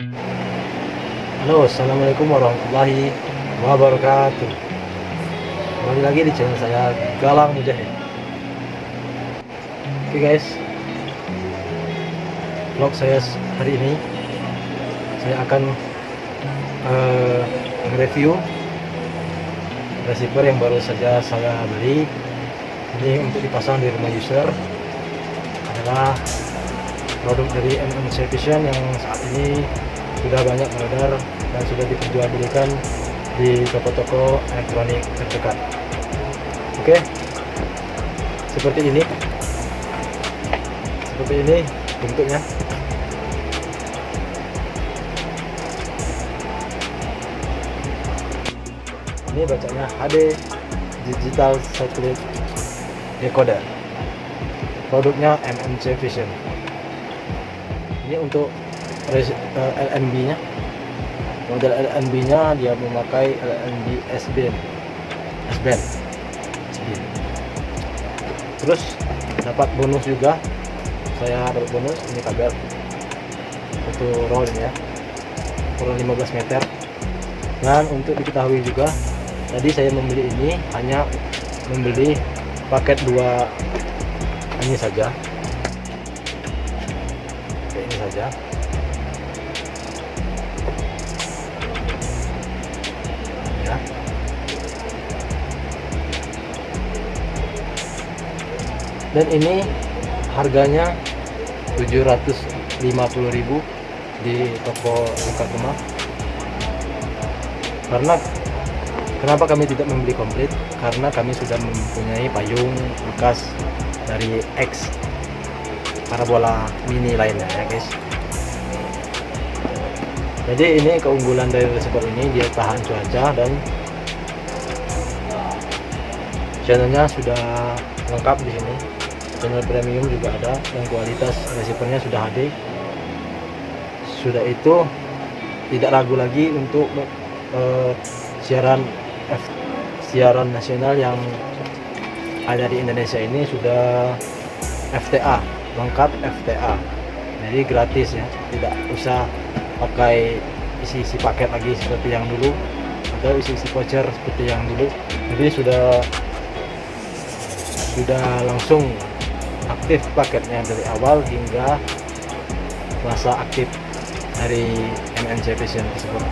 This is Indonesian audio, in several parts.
Halo, assalamualaikum warahmatullahi wabarakatuh. Kembali lagi di channel saya Galang Mujahid. Oke guys, vlog saya hari ini saya akan review receiver yang baru saja saya beli. Ini untuk dipasang di rumah user, adalah produk dari MMC Vision yang saat ini sudah banyak beredar dan sudah diperjualbelikan di toko-toko elektronik terdekat. Oke, seperti ini bentuknya. Ini bacanya HD Digital Satellite Decoder, produknya MMC Vision. Ini untuk LNB nya, model LNB nya dia memakai LNB S-band. Terus dapat bonus juga, saya dapat bonus ini kabel satu roll ini ya, kurang 15 meter. Dan untuk diketahui juga, tadi saya membeli ini hanya membeli paket 2 ini saja, ini saja. Ya. Dan ini harganya 750.000 di toko dekat rumah. Karena kenapa kami tidak membeli komplit? Karena kami sudah mempunyai payung bekas dari X parabola mini lainnya ya guys. Jadi ini keunggulan dari receiver ini, dia tahan cuaca dan channelnya sudah lengkap di sini. Channel premium juga ada dan kualitas receivernya sudah HD. Sudah itu tidak ragu lagi untuk siaran nasional yang ada di Indonesia ini sudah FTA, lengkap FTA. Jadi gratis ya, tidak usah pakai isi-isi paket lagi seperti yang dulu atau isi-isi voucher seperti yang dulu. Jadi sudah langsung aktif paketnya dari awal hingga masa aktif dari MMC Vision tersebut.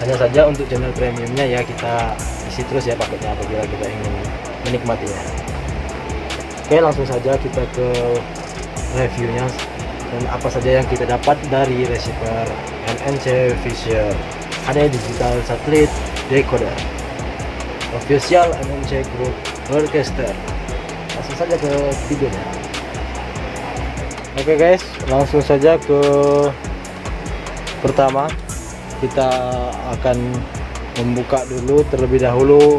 Hanya saja untuk channel premiumnya ya kita isi terus ya paketnya apabila kita ingin menikmatinya. Oke, langsung saja kita ke reviewnya dan apa saja yang kita dapat dari receiver MMC Vision. Ada Digital Satellite Decoder, official MMC Group Broadcaster. Langsung saja ke videonya. Oke guys, langsung saja ke pertama. Kita akan membuka dulu terlebih dahulu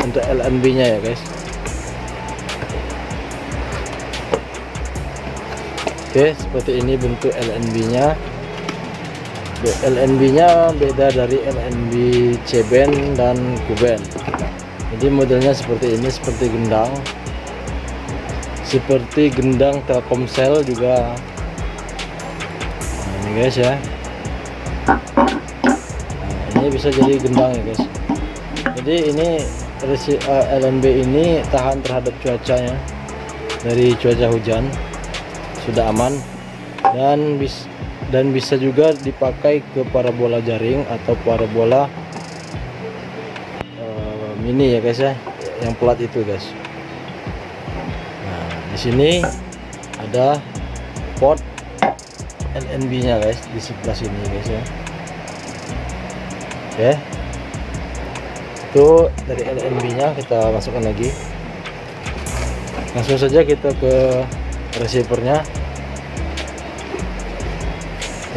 untuk LNB nya ya guys. Oke, seperti ini bentuk LNB nya. LNB nya beda dari LNB C-band dan Q-band. Jadi modelnya seperti ini, seperti gendang Telkomsel juga. Nah, ini guys ya. Ini bisa jadi gendang ya guys. Jadi ini LNB ini tahan terhadap cuacanya, dari cuaca hujan sudah aman, dan bisa juga dipakai ke parabola jaring atau parabola mini ya guys ya, yang plat itu guys. Nah, di sini ada port LNB nya guys di sebelah sini guys ya. Oke, itu dari LNB nya kita masukkan lagi. Langsung saja kita ke receivernya.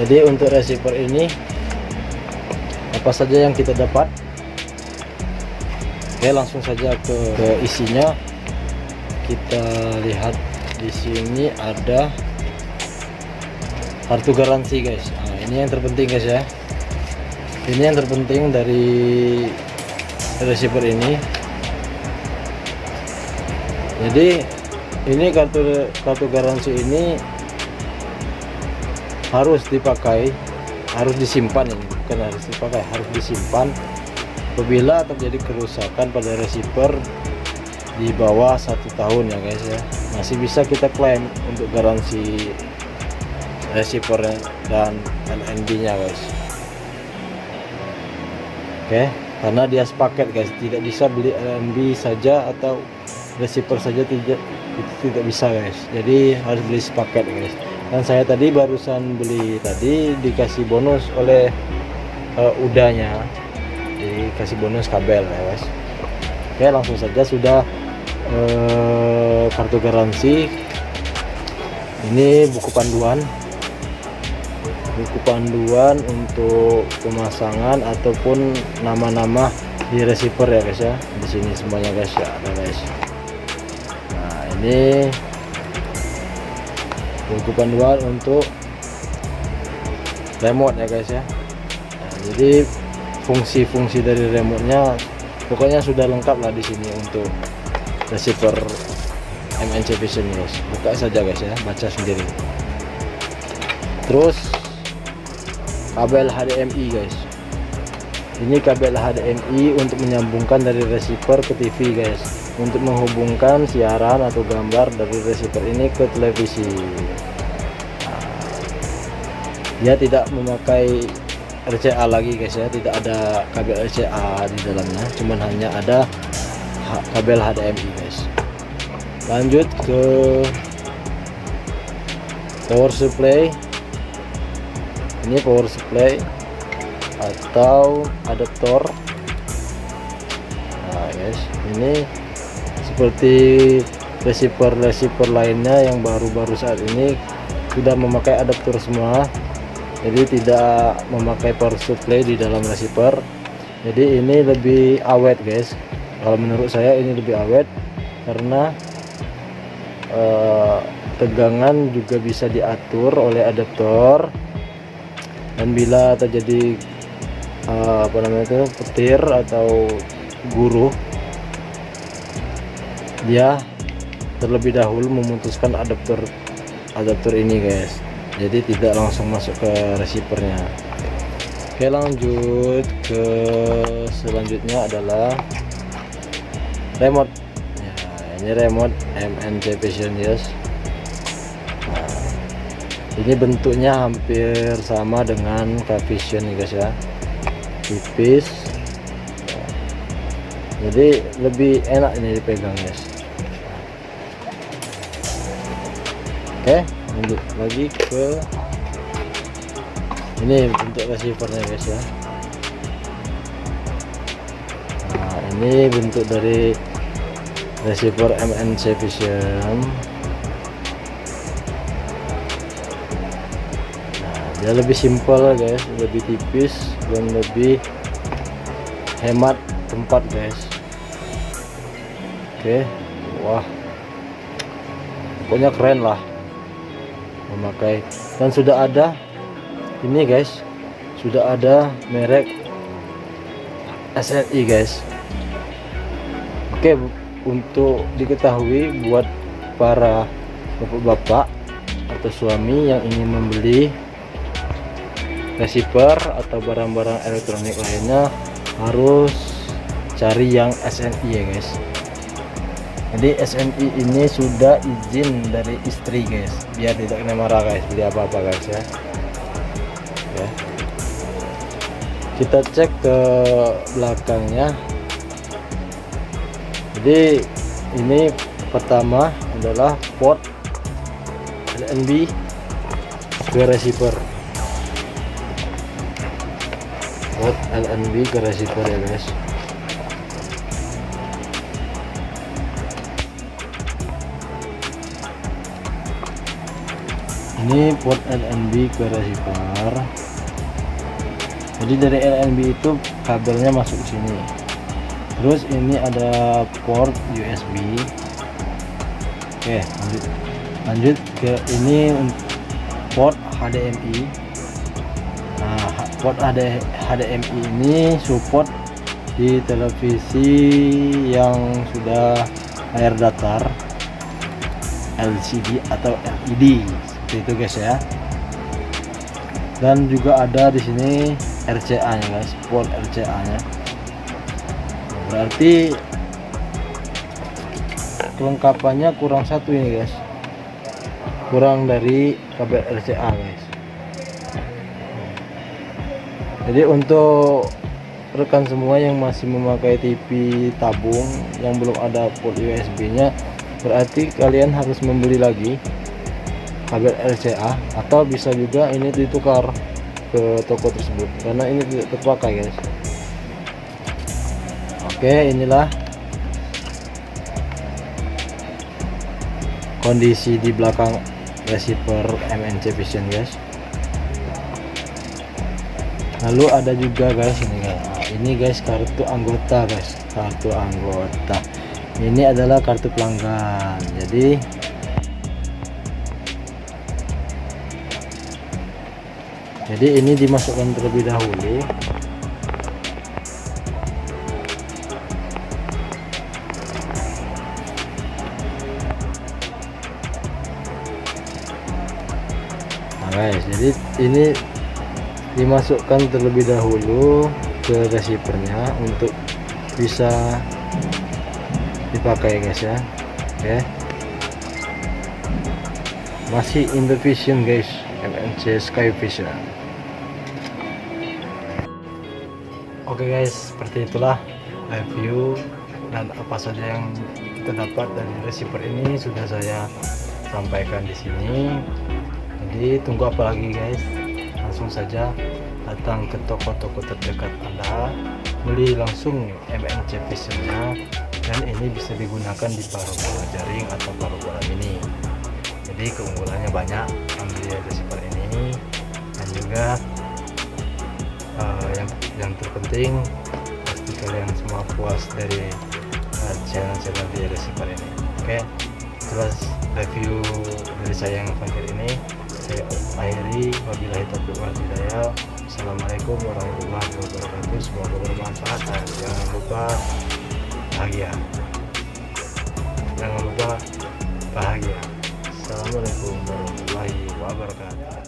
Jadi untuk receiver ini apa saja yang kita dapat? Oke, langsung saja ke isinya. Kita lihat di sini ada kartu garansi guys. Nah, ini yang terpenting guys ya. Ini yang terpenting dari receiver ini. Jadi ini kartu garansi ini harus dipakai, harus disimpan. Ini bukan harus dipakai, harus disimpan. Apabila terjadi kerusakan pada receiver di bawah 1 tahun ya guys ya, masih bisa kita klaim untuk garansi receiver dan LNB nya guys. Oke, karena dia sepaket guys, tidak bisa beli LNB saja atau receiver saja, itu tidak bisa guys, jadi harus beli sepaket guys. Dan saya tadi barusan beli tadi dikasih bonus oleh udahnya, dikasih bonus kabel ya guys. Oke, langsung saja sudah kartu garansi. Ini buku panduan untuk pemasangan ataupun nama-nama di receiver ya guys ya. Di sini semuanya guys ya, ada guys. Nah, ini buku panduan untuk remote ya guys ya. Nah, jadi fungsi-fungsi dari remote-nya pokoknya sudah lengkap lah di sini untuk receiver MNC Vision guys. Buka saja guys ya, baca sendiri. Terus kabel HDMI guys, ini kabel HDMI untuk menyambungkan dari receiver ke TV guys, untuk menghubungkan siaran atau gambar dari receiver ini ke televisi. Nah, dia tidak memakai RCA lagi guys ya, tidak ada kabel RCA di dalamnya, cuman hanya ada kabel HDMI guys. Lanjut ke power supply. Ini power supply atau adaptor. Nah guys, ini seperti receiver lainnya yang baru-baru saat ini sudah memakai adaptor semua, jadi tidak memakai power supply di dalam receiver. Jadi ini lebih awet guys, kalau menurut saya ini lebih awet karena tegangan juga bisa diatur oleh adaptor. Dan bila terjadi petir atau guruh, dia terlebih dahulu memutuskan adaptor ini guys, jadi tidak langsung masuk ke receivernya. Oke, lanjut ke selanjutnya adalah remote ya, ini remote MNC Vision guys. Ini bentuknya hampir sama dengan Vision nih guys ya, tipis, jadi lebih enak ini dipegang guys. Oke, lanjut lagi ke ini bentuk receivernya guys ya. Nah, ini bentuk dari receiver MNC Vision. Dia lebih simpel guys, lebih tipis dan lebih hemat tempat guys. Oke, wah, pokoknya keren lah memakai. Dan sudah ada ini guys, sudah ada merek SNI guys. Oke, untuk diketahui buat para bapak-bapak atau suami yang ingin membeli receiver atau barang-barang elektronik lainnya, harus cari yang SNI ya guys. Jadi SNI ini sudah izin dari istri guys, biar tidak kena marah guys beli apa-apa guys ya. Oke, kita cek ke belakangnya. Jadi ini pertama adalah port LNB ke receiver, port LNB ke receiver ya guys. Ini port LNB ke receiver. Jadi dari LNB itu kabelnya masuk ke sini. Terus ini ada port USB. Oke, lanjut ke ini port HDMI. Nah, port HDMI ini support di televisi yang sudah layar datar, LCD atau LED seperti itu guys ya. Dan juga ada di sini RCA nya guys, port RCA nya. Berarti kelengkapannya kurang satu ini guys, kurang dari kabel RCA guys. Jadi untuk rekan semua yang masih memakai TV tabung yang belum ada port USB nya, berarti kalian harus membeli lagi kabel RCA, atau bisa juga ini ditukar ke toko tersebut karena ini tidak terpakai guys. Oke, inilah kondisi di belakang receiver MNC Vision guys. Lalu ada juga guys ini guys. Nah, ini guys kartu anggota guys, kartu anggota. Ini adalah kartu pelanggan. Jadi ini dimasukkan terlebih dahulu. Nah guys, jadi ini dimasukkan terlebih dahulu ke receivernya untuk bisa dipakai guys ya. Oke, masih in the vision guys, MNC Sky Vision. Oke guys, seperti itulah review dan apa saja yang kita dapat dari receiver ini sudah saya sampaikan di sini. Jadi tunggu apa lagi guys? Langsung saja datang ke toko-toko terdekat Anda, beli langsung MNC Vision-nya, dan ini bisa digunakan di parabola jaring atau parabola mini. Jadi keunggulannya banyak ambil receiver ini, dan juga yang terpenting pasti kalian semua puas dari channel-channel di receiver ini. Oke, itulah review dari saya yang terakhir ini. Saya akhiri, wabillahi taufiq wal hidayah. Assalamualaikum warahmatullahi wabarakatuh. Semoga bermanfaat dan jangan lupa bahagia. Jangan lupa bahagia. Assalamualaikum warahmatullahi wabarakatuh.